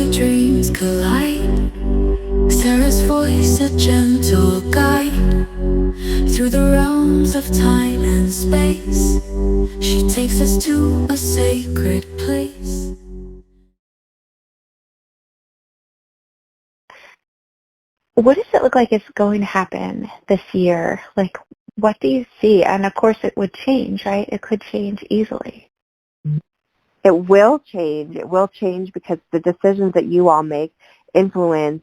where dreams collide. Sarah's voice a gentle guide through the realms of time and space. She takes us to a sacred place. What does it look like is going to happen this year? Like, what do you see? And of course it would change, right? It could change easily. It will change. It will change because the decisions that you all make influence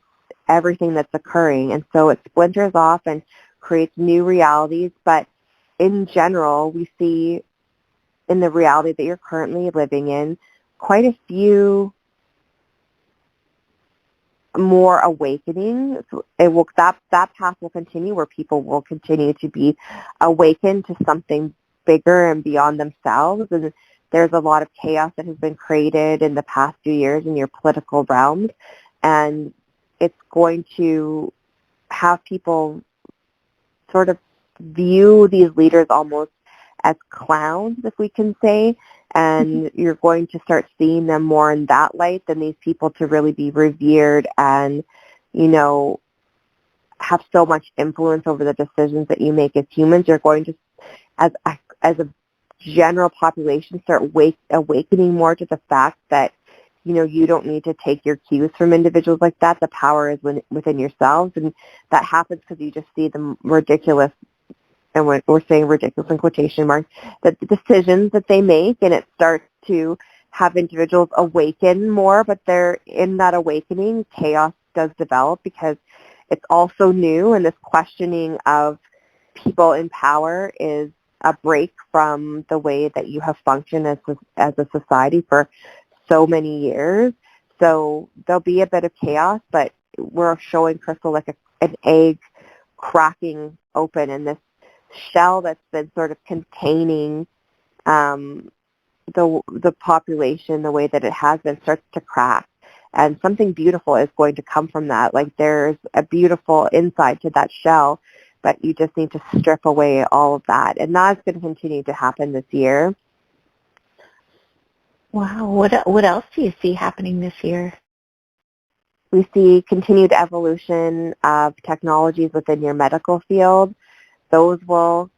everything that's occurring. And so it splinters off and creates new realities. But in general, we see in the reality that you're currently living in quite a few more awakening. That path will continue where people will continue to be awakened to something bigger and beyond themselves. And there's a lot of chaos that has been created in the past few years in your political realms, and it's going to have people sort of view these leaders almost as clowns, if we can say, and you're going to start seeing them more in that light than these people to really be revered and, have so much influence over the decisions that you make as humans. You're going to, as a general population, start awakening more to the fact that, you don't need to take your cues from individuals like that. The power is within yourselves, and that happens because you just see the ridiculous, and we're saying ridiculous in quotation marks, that the decisions that they make, and it starts to have individuals awaken more, but they're in that awakening, chaos does develop because it's also new, and this questioning of people in power is a break from the way that you have functioned as a society for so many years. So there'll be a bit of chaos, but we're showing Crystal like an egg cracking open, and this shell that's been sort of containing the population the way that it has been starts to crack, and something beautiful is going to come from that. Like, there's a beautiful inside to that shell, but you just need to strip away all of that, and that's going to continue to happen this year. Wow. What else do you see happening this year? We see continued evolution of technologies within your medical field. Those will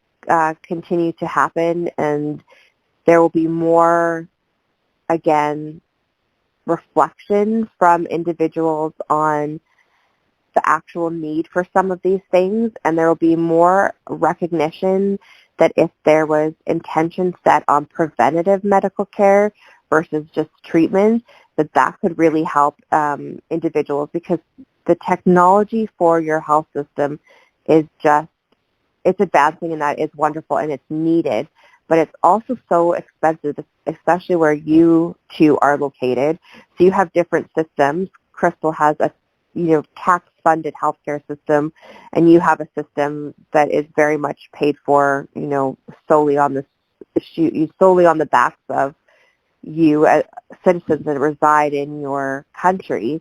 continue to happen, and there will be more, again, reflection from individuals on the actual need for some of these things, and there will be more recognition that if there was intention set on preventative medical care versus just treatment, that could really help individuals, because the technology for your health system is it's advancing, and that is wonderful and it's needed, but it's also so expensive, especially where you two are located. So you have different systems. Crystal has a tax-funded healthcare system, and you have a system that is very much paid for, solely on the backs of you as citizens that reside in your country.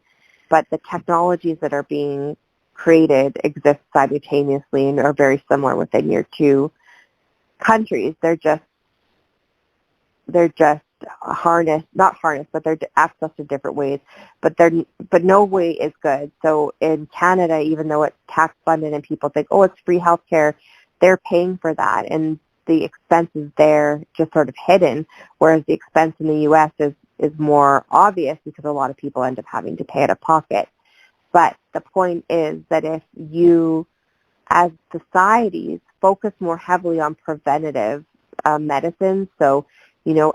But the technologies that are being created exist simultaneously and are very similar within your two countries. They're just not harnessed, but they're accessed in different ways. But no way is good. So in Canada, even though it's tax funded and people think, oh, it's free healthcare, they're paying for that, and the expense is there just sort of hidden, whereas the expense in the U.S. is more obvious because a lot of people end up having to pay out of pocket. But the point is that if you, as societies, focus more heavily on preventative medicine, so,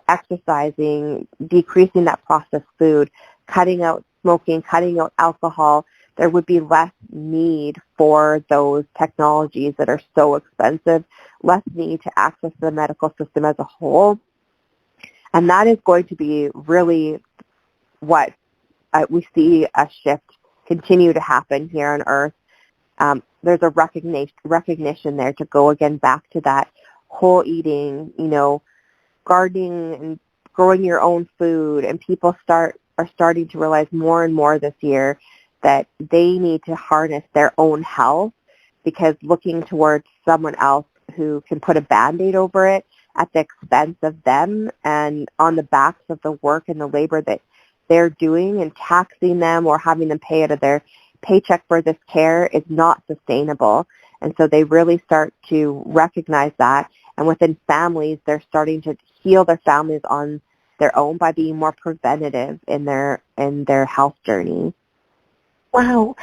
exercising, decreasing that processed food, cutting out smoking, cutting out alcohol, there would be less need for those technologies that are so expensive, less need to access the medical system as a whole. And that is going to be really what we see a shift continue to happen here on Earth. There's a recognition there to go again back to that whole eating, gardening and growing your own food, and people are starting to realize more and more this year that they need to harness their own health, because looking towards someone else who can put a Band-Aid over it at the expense of them and on the backs of the work and the labor that they're doing and taxing them or having them pay out of their paycheck for this care is not sustainable. And so they really start to recognize that. And within families, they're starting to heal their families on their own by being more preventative in their health journey. Wow.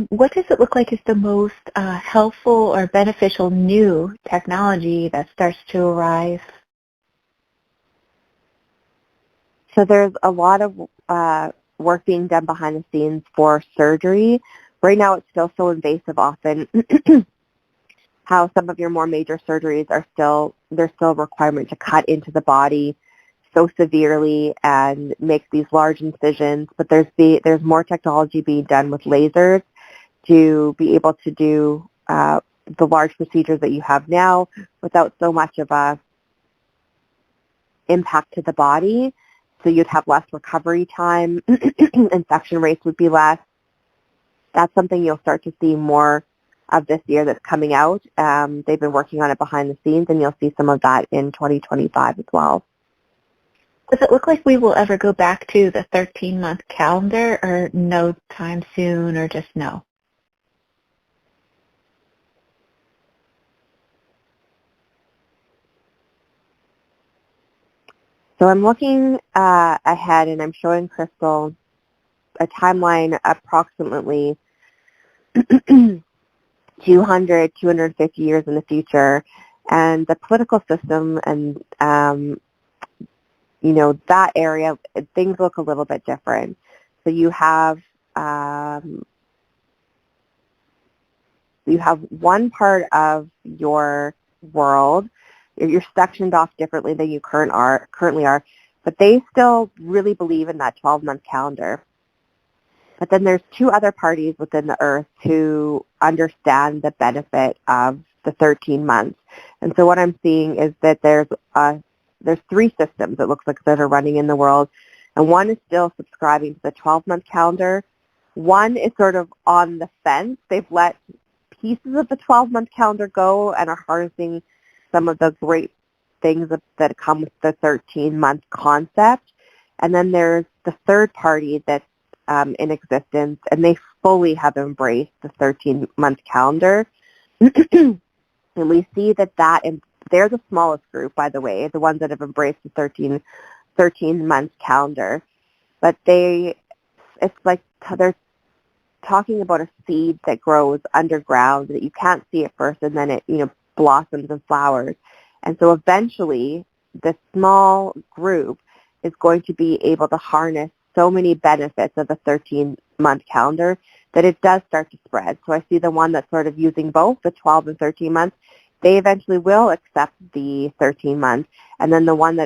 What does it look like is the most helpful or beneficial new technology that starts to arrive? So there's a lot of work being done behind the scenes for surgery. Right now it's still so invasive often. How some of your more major surgeries there's still a requirement to cut into the body so severely and make these large incisions. But there's more technology being done with lasers to be able to do the large procedures that you have now without so much of a impact to the body. So you'd have less recovery time, infection rates would be less. That's something you'll start to see more of this year that's coming out. They've been working on it behind the scenes, and you'll see some of that in 2025 as well. Does it look like we will ever go back to the 13-month calendar, or no time soon, or just no? So I'm looking ahead, and I'm showing Crystal a timeline approximately 200, 250 years in the future. And the political system and, that area, things look a little bit different. So you have one part of your world. You're sectioned off differently than you currently are, but they still really believe in that 12-month calendar. But then there's two other parties within the earth who understand the benefit of the 13 months. And so what I'm seeing is that there's three systems, it looks like, that are running in the world. And one is still subscribing to the 12-month calendar. One is sort of on the fence. They've let pieces of the 12-month calendar go and are harnessing some of the great things that come with the 13-month concept. And then there's the third party that's in existence, and they fully have embraced the 13-month calendar. And we see and they're the smallest group, by the way, the ones that have embraced the 13-month calendar. But it's like they're talking about a seed that grows underground that you can't see at first, and then it, blossoms and flowers. And so eventually the small group is going to be able to harness so many benefits of the 13-month calendar that it does start to spread. So I see the one that's sort of using both the 12 and 13 months. They eventually will accept the 13 months. And then the one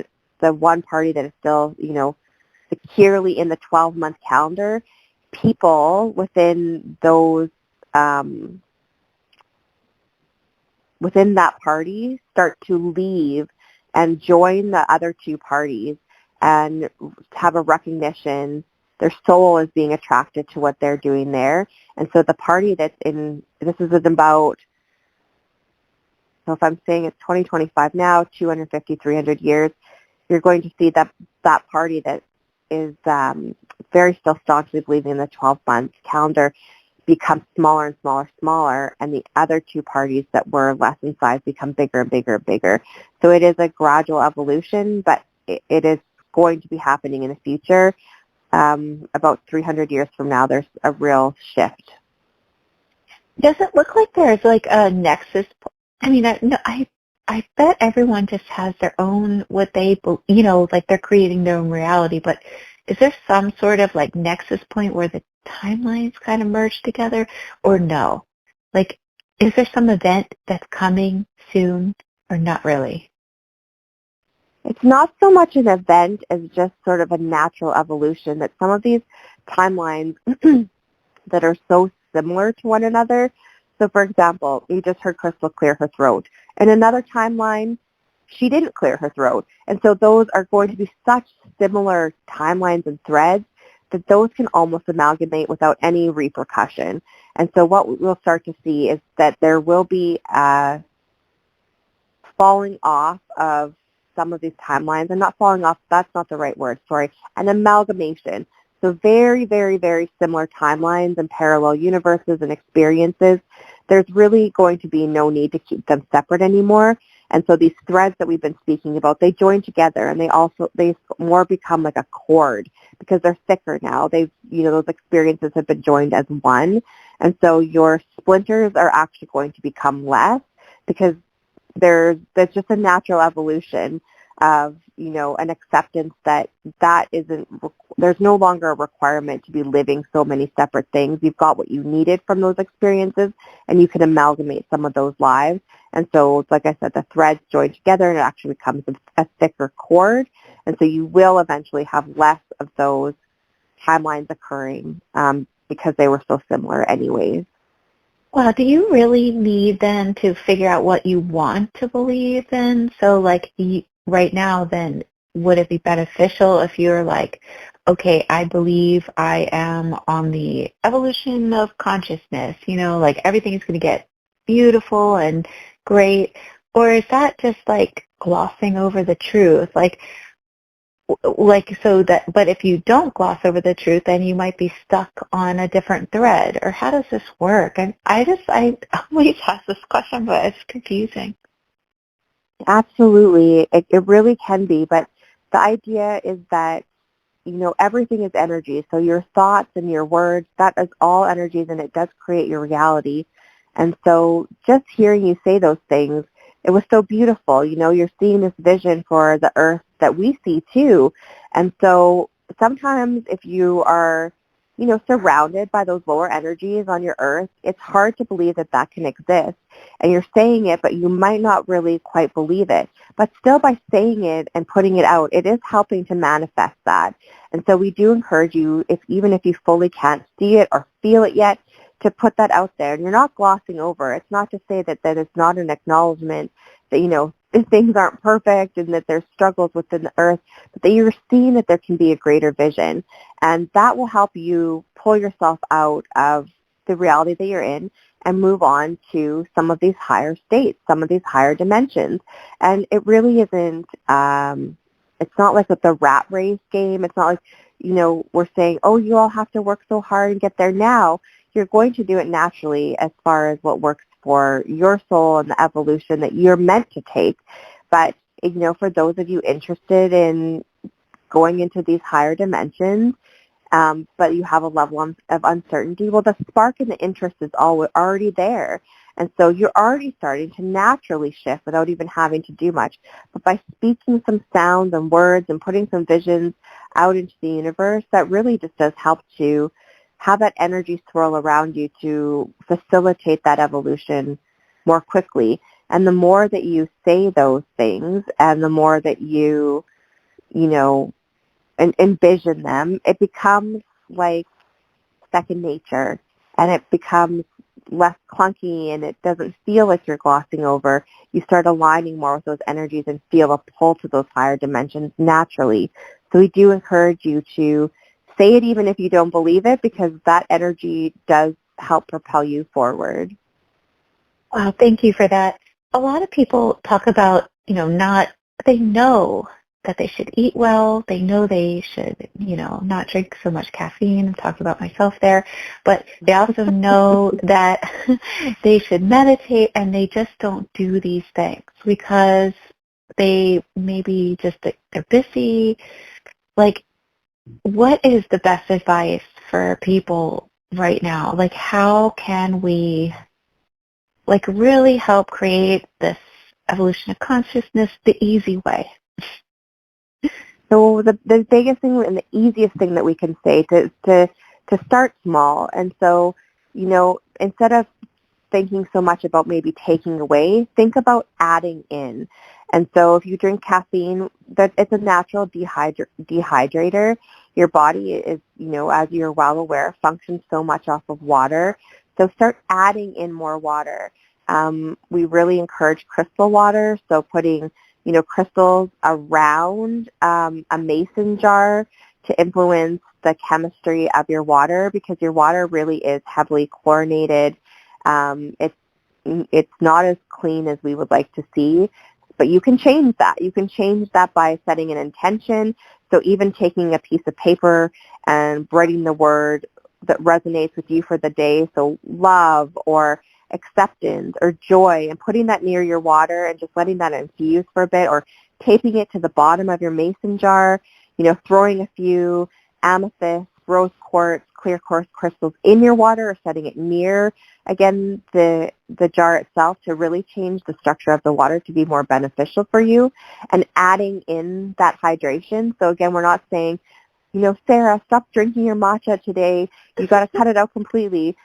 party that is still, securely in the 12-month calendar, people within those within that party start to leave and join the other two parties and have a recognition. Their soul is being attracted to what they're doing there. And so the party this is about, so if I'm saying it's 2025 now, 250, 300 years, you're going to see that party that is very still staunchly believing in the 12-month calendar become smaller and smaller, and the other two parties that were less in size become bigger and bigger and bigger. So it is a gradual evolution, but it is going to be happening in the future. About 300 years from now, there's a real shift. Does it look like there's like a nexus? I mean, I bet everyone just has their own, what they, like they're creating their own reality, but is there some sort of like nexus point where the timelines kind of merge together, or no? Like, is there some event that's coming soon, or not really? It's not so much an event as just sort of a natural evolution, that some of these timelines that are so similar to one another. So, for example, you just heard Crystal clear her throat. In another timeline, she didn't clear her throat. And so those are going to be such similar timelines and threads that those can almost amalgamate without any repercussion. And so what we'll start to see is that there will be falling off of some of these timelines, and not falling off, that's not the right word, sorry, an amalgamation. So very, very, very similar timelines and parallel universes and experiences. There's really going to be no need to keep them separate anymore. And so these threads that we've been speaking about, they join together, and they more become like a cord because they're thicker now. Those experiences have been joined as one. And so your splinters are actually going to become less because there's just a natural evolution of, an acceptance that there's no longer a requirement to be living so many separate things. You've got what you needed from those experiences, and you can amalgamate some of those lives. And so, like I said, the threads join together, and it actually becomes a thicker cord. And so you will eventually have less of those timelines occurring because they were so similar anyways. Well, do you really need then to figure out what you want to believe in? So like right now then, would it be beneficial if you're like, okay, I believe I am on the evolution of consciousness, like everything is going to get beautiful and great? Or is that just like glossing over the truth? But if you don't gloss over the truth, then you might be stuck on a different thread. Or how does this work? And I always ask this question, but it's confusing. Absolutely. It really can be. But the idea is that, everything is energy. So your thoughts and your words, that is all energies, and it does create your reality. And so just hearing you say those things, it was so beautiful. You're seeing this vision for the earth that we see too. And so sometimes if you are, surrounded by those lower energies on your earth, it's hard to believe that that can exist. And you're saying it, but you might not really quite believe it. But still by saying it and putting it out, it is helping to manifest that. And so we do encourage you, even if you fully can't see it or feel it yet, to put that out there. And you're not glossing over. It's not to say that it's not an acknowledgement that, things aren't perfect and that there's struggles within the earth, but that you're seeing that there can be a greater vision. And that will help you pull yourself out of the reality that you're in and move on to some of these higher states, some of these higher dimensions. And it really isn't, it's not like with the rat race game. It's not like, we're saying, oh, you all have to work so hard and get there now. You're going to do it naturally as far as what works for your soul and the evolution that you're meant to take. But, for those of you interested in going into these higher dimensions, but you have a level of uncertainty, well, the spark and the interest is already there. And so you're already starting to naturally shift without even having to do much. But by speaking some sounds and words and putting some visions out into the universe, that really just does help to have that energy swirl around you to facilitate that evolution more quickly. And the more that you say those things and the more that you, envision them, it becomes like second nature, and it becomes less clunky, and it doesn't feel like you're glossing over. You start aligning more with those energies and feel a pull to those higher dimensions naturally. So we do encourage you to say it even if you don't believe it, because that energy does help propel you forward. Wow, thank you for that. A lot of people talk about, they know that they should eat well. They know they should, not drink so much caffeine. I'm talking about myself there. But they also know that they should meditate, and they just don't do these things because they maybe just, they're busy. Like, what is the best advice for people right now? Like, how can we, really help create this evolution of consciousness the easy way? So the biggest thing and the easiest thing that we can say to start small. And so, instead of thinking so much about maybe taking away, think about adding in. And so if you drink caffeine, it's a natural dehydrator. Your body is, as you're well aware, functions so much off of water. So start adding in more water. We really encourage crystal water, so putting crystals around a mason jar to influence the chemistry of your water, because your water really is heavily chlorinated. It's not as clean as we would like to see, But you can change that. You can change that by setting an intention. So even taking a piece of paper and writing the word that resonates with you for the day, so love or acceptance or joy, and putting that near your water and just letting that infuse for a bit, or taping it to the bottom of your mason jar, throwing a few amethyst, rose quartz, clear quartz crystals in your water, or setting it near, again, the jar itself, to really change the structure of the water to be more beneficial for you, and adding in that hydration. So again, we're not saying, Sarah, stop drinking your matcha today. You got to cut it out completely.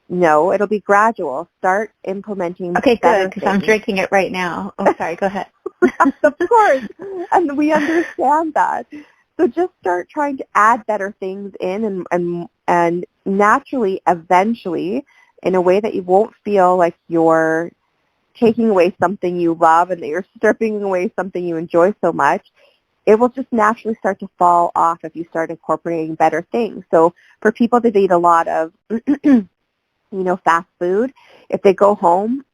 No, it'll be gradual. Start implementing. Okay, good, because I'm drinking it right now. Oh, sorry, go ahead. Of course, and we understand that. So just start trying to add better things in, and naturally, eventually, in a way that you won't feel like you're taking away something you love and that you're stripping away something you enjoy so much, it will just naturally start to fall off if you start incorporating better things. So for people that eat a lot of fast food, if they go home,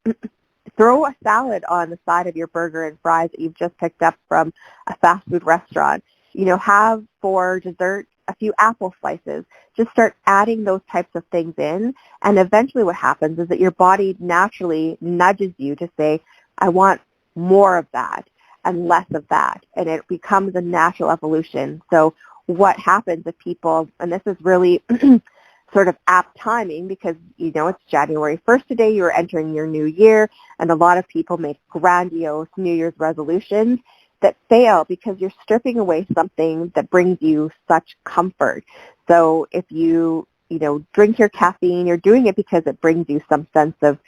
throw a salad on the side of your burger and fries that you've just picked up from a fast food restaurant. Have for dessert a few apple slices. Just start adding those types of things in, and eventually what happens is that your body naturally nudges you to say, I want more of that and less of that, and it becomes a natural evolution. So what happens if people, and this is really sort of apt timing because, it's January 1st today, you're entering your new year, and a lot of people make grandiose New Year's resolutions that fail because you're stripping away something that brings you such comfort. So if you, drink your caffeine, you're doing it because it brings you some sense of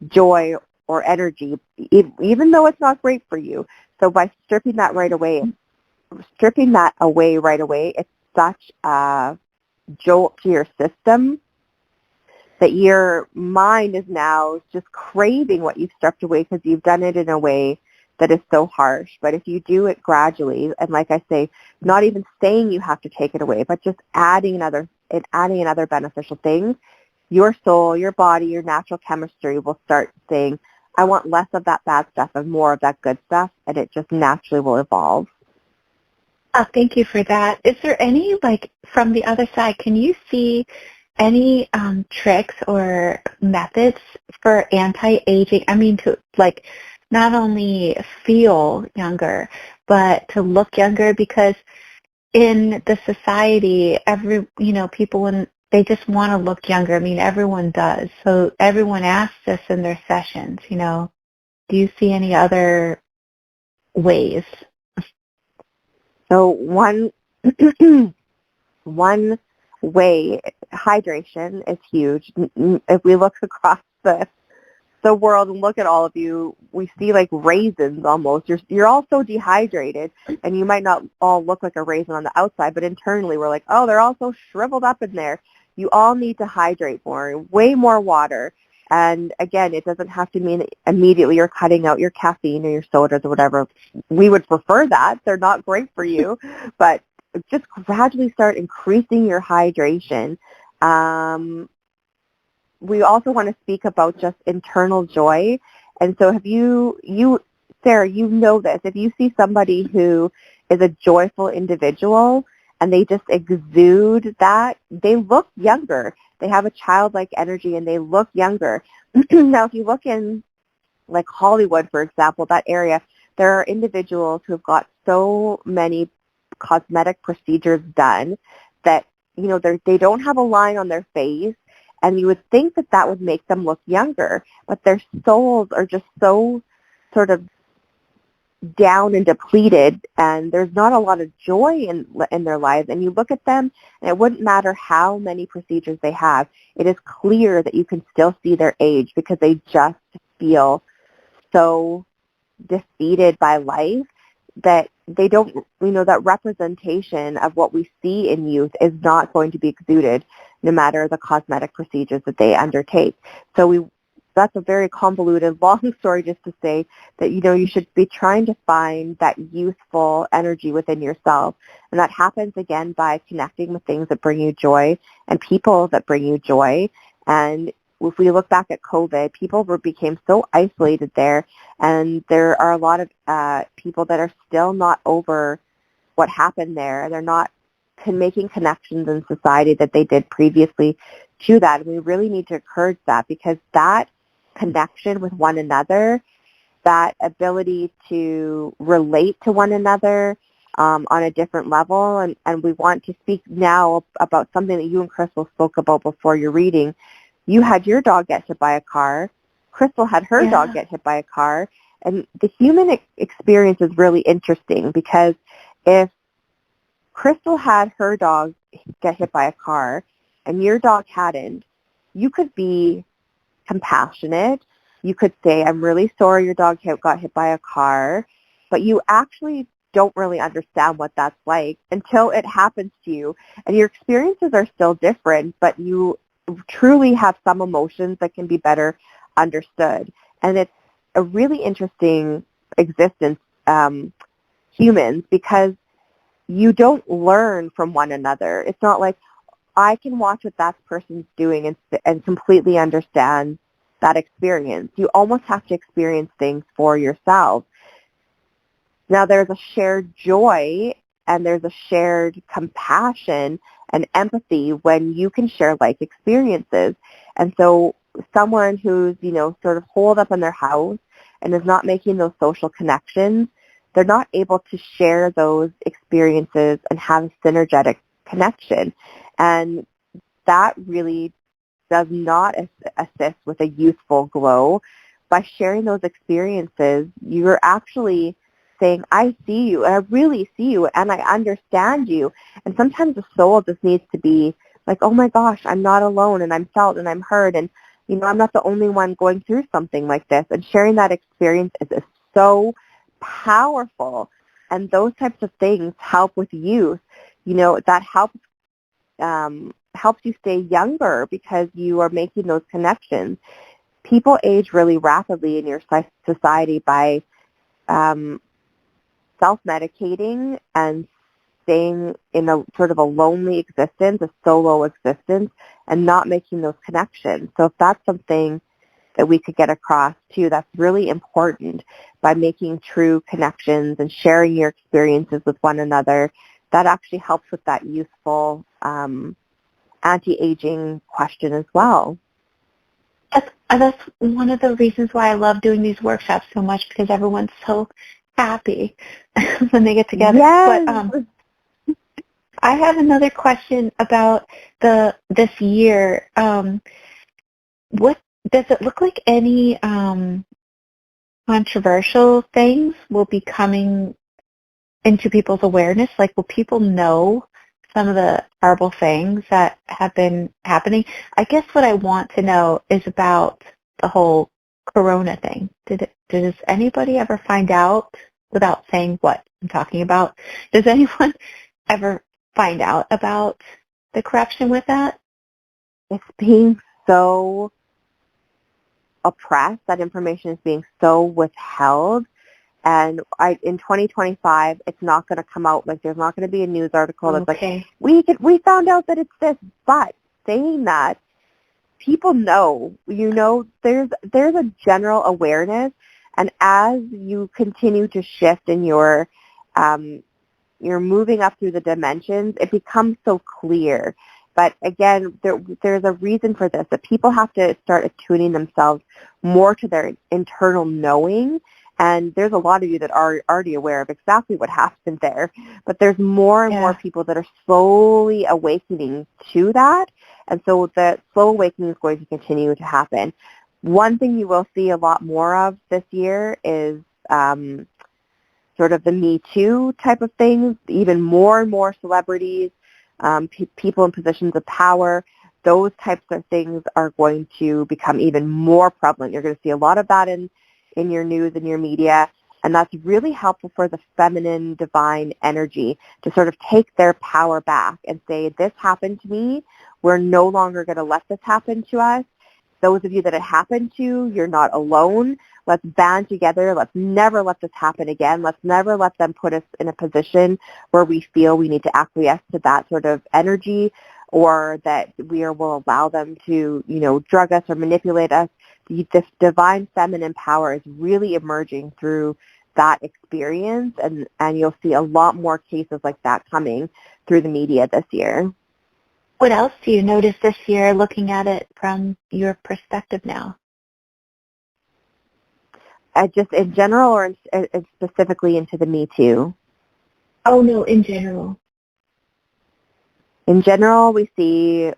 joy or energy, even though it's not great for you. So by stripping that away right away, it's such a jolt to your system that your mind is now just craving what you've stripped away because you've done it in a way that is so harsh. But if you do it gradually, and like I say, not even saying you have to take it away, but just adding another beneficial thing, your soul, your body, your natural chemistry will start saying, I want less of that bad stuff and more of that good stuff, and it just naturally will evolve. Thank you for that. Is there any, from the other side, can you see any tricks or methods for anti-aging? I mean, to, not only feel younger, but to look younger, because in the society, people, when they just want to look younger, I mean, everyone does. So everyone asks us in their sessions, do you see any other ways? So one way, hydration is huge. If we look across the world and look at all of you, we see like raisins almost. You're all so dehydrated, and you might not all look like a raisin on the outside, but internally we're like, oh, they're all so shriveled up in there. You all need to hydrate more, way more water. And again, it doesn't have to mean that immediately you're cutting out your caffeine or your sodas or whatever. We would prefer that. They're not great for you, but just gradually start increasing your hydration. We also want to speak about just internal joy. And so have you, Sarah, you know this. If you see somebody who is a joyful individual and they just exude that, they look younger. They have a childlike energy and they look younger. Now, if you look in like Hollywood, for example, that area, there are individuals who have got so many cosmetic procedures done that, they don't have a line on their face. And you would think that that would make them look younger, but their souls are just so sort of down and depleted, and there's not a lot of joy in their lives. And you look at them, and it wouldn't matter how many procedures they have. It is clear that you can still see their age because they just feel so defeated by life that they don't, that representation of what we see in youth is not going to be exuded no matter the cosmetic procedures that they undertake. So that's a very convoluted, long story just to say that, you should be trying to find that youthful energy within yourself. And that happens, again, by connecting with things that bring you joy and people that bring you joy. And if we look back at COVID, people became so isolated there, and there are a lot of people that are still not over what happened there. They're not making connections in society that they did previously to that. And we really need to encourage that, because that connection with one another, that ability to relate to one another on a different level, and we want to speak now about something that you and Crystal spoke about before your reading. You had your dog get hit by a car. Crystal had her dog get hit by a car. And the human experience is really interesting, because if Crystal had her dog get hit by a car and your dog hadn't, you could be compassionate. You could say, I'm really sorry your dog got hit by a car, but you actually don't really understand what that's like until it happens to you. And your experiences are still different, but you truly have some emotions that can be better understood. And it's a really interesting existence, humans, because you don't learn from one another. It's not like I can watch what that person's doing and completely understand that experience. You almost have to experience things for yourself. Now, there's a shared joy and there's a shared compassion and empathy when you can share like experiences. And so someone who's, sort of holed up in their house and is not making those social connections, they're not able to share those experiences and have a synergetic connection. And that really does not assist with a youthful glow. By sharing those experiences, you're actually saying, I see you, and I really see you, and I understand you. And sometimes the soul just needs to be like, oh my gosh, I'm not alone, and I'm felt, and I'm heard, and I'm not the only one going through something like this. And sharing that experience is so powerful. And those types of things help with youth. That helps you stay younger because you are making those connections. People age really rapidly in your society by self-medicating and staying in a sort of a lonely existence, a solo existence, and not making those connections. So if that's something that we could get across too, that's really important, by making true connections and sharing your experiences with one another. That actually helps with that youthful anti-aging question as well. That's one of the reasons why I love doing these workshops so much, because everyone's so happy when they get together. Yes. But I have another question about this year. What does it look like? Any controversial things will be coming into people's awareness? Like, will people know some of the horrible things that have been happening? I guess what I want to know is about the whole corona thing. Does anybody ever find out, without saying what I'm talking about, does anyone ever find out about the corruption with that? It's being so oppressed. That information is being so withheld. And in 2025, it's not going to come out. Like, there's not going to be a news article that's like, we found out that it's this. But saying that, people know, there's a general awareness. And as you continue to shift and you're moving up through the dimensions, it becomes so clear. But again, there's a reason for this, that people have to start attuning themselves more to their internal knowing. And there's a lot of you that are already aware of exactly what happened there. But there's more and more people that are slowly awakening to that. And so the slow awakening is going to continue to happen. One thing you will see a lot more of this year is sort of the Me Too type of things, even more and more celebrities, people in positions of power. Those types of things are going to become even more prevalent. You're going to see a lot of that in your news and your media, and that's really helpful for the feminine divine energy to sort of take their power back and say, this happened to me. We're no longer going to let this happen to us. Those of you that it happened to, you're not alone. Let's band together. Let's never let this happen again. Let's never let them put us in a position where we feel we need to acquiesce to that sort of energy or that we will allow them to, drug us or manipulate us. This divine feminine power is really emerging through that experience, and you'll see a lot more cases like that coming through the media this year. What else do you notice this year looking at it from your perspective now? Just in general, or specifically into the Me Too? Oh, no, in general. In general, we see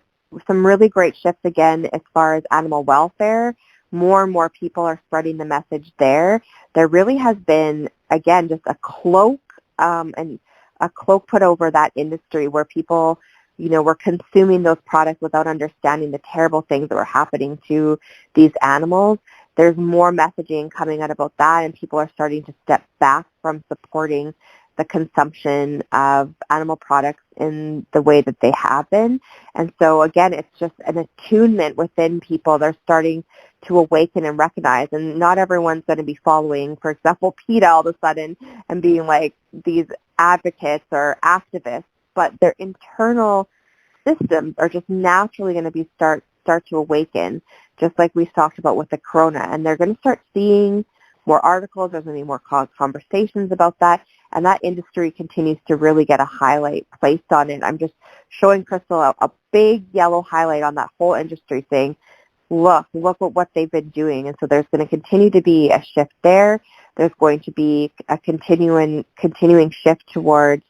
some really great shifts again as far as animal welfare. More and more people are spreading the message there. There really has been, again, just a cloak put over that industry where people, were consuming those products without understanding the terrible things that were happening to these animals. There's more messaging coming out about that, and people are starting to step back from supporting the consumption of animal products in the way that they have been. And so, again, it's just an attunement within people. They're starting to awaken and recognize, and not everyone's going to be following, for example, PETA all of a sudden and being like these advocates or activists, but their internal systems are just naturally going to be start to awaken, just like we talked about with the corona. And they're going to start seeing more articles. There's going to be more conversations about that. And that industry continues to really get a highlight placed on it. I'm just showing Crystal a big yellow highlight on that whole industry saying, look at what they've been doing. And so there's going to continue to be a shift there. There's going to be a continuing shift towards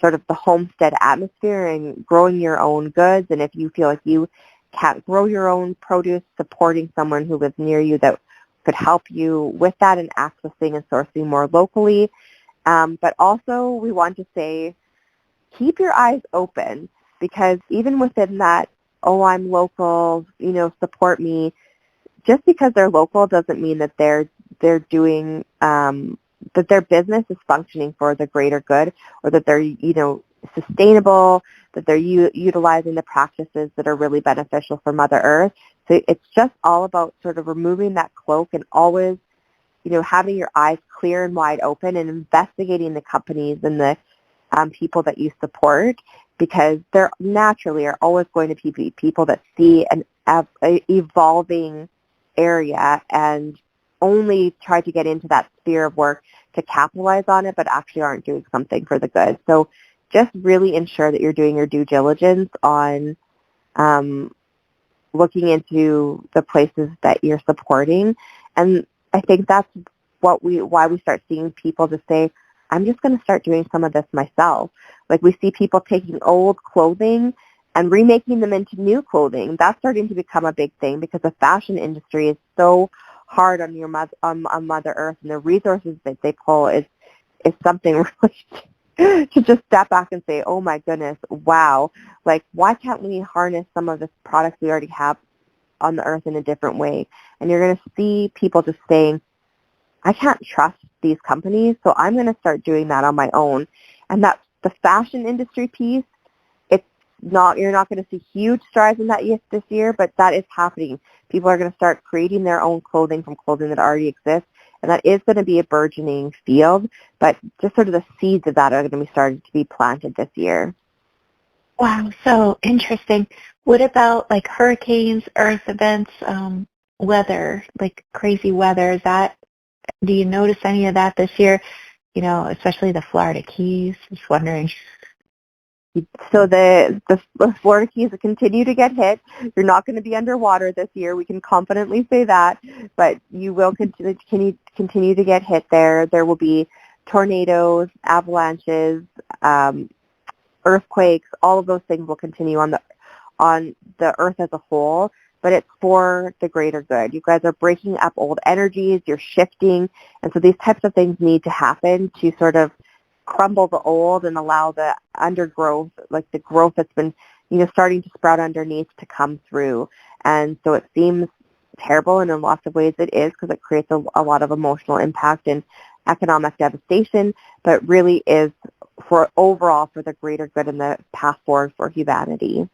sort of the homestead atmosphere and growing your own goods. And if you feel like you can't grow your own produce, supporting someone who lives near you that could help you with that and accessing and sourcing more locally. But also we want to say, keep your eyes open, because even within that, oh, I'm local, support me, just because they're local doesn't mean that they're doing, that their business is functioning for the greater good, or that they're, sustainable, that they're utilizing the practices that are really beneficial for Mother Earth. So it's just all about sort of removing that cloak and always, having your eyes clear and wide open and investigating the companies and the people that you support, because there naturally are always going to be people that see an evolving area and only try to get into that sphere of work to capitalize on it, but actually aren't doing something for the good. So just really ensure that you're doing your due diligence on looking into the places that you're supporting. And I think that's why we start seeing people just say, I'm just going to start doing some of this myself. Like we see people taking old clothing and remaking them into new clothing. That's starting to become a big thing, because the fashion industry is so hard on on Mother Earth, and the resources that they pull is something really to just step back and say, oh my goodness, wow. Like, why can't we harness some of the products we already have on the earth in a different way? And you're going to see people just saying, I can't trust these companies, so I'm going to start doing that on my own. And that's the fashion industry piece. You're not going to see huge strides in that this year, but that is happening. People are going to start creating their own clothing from clothing that already exists, and that is going to be a burgeoning field, but just sort of the seeds of that are going to be starting to be planted this year. Wow, so interesting. What about like hurricanes, earth events, weather, like crazy weather? Do you notice any of that this year? Especially the Florida Keys. Just wondering. So the Florida Keys continue to get hit. You're not going to be underwater this year. We can confidently say that, but you will continue to get hit there. There will be tornadoes, avalanches, earthquakes. All of those things will continue on the earth as a whole, but it's for the greater good. You guys are breaking up old energies. You're shifting, and so these types of things need to happen to sort of crumble the old and allow the undergrowth, like the growth that's been, starting to sprout underneath, to come through. And so it seems terrible, and in lots of ways it is, because it creates a lot of emotional impact and economic devastation, but really is overall for the greater good and the path forward for humanity.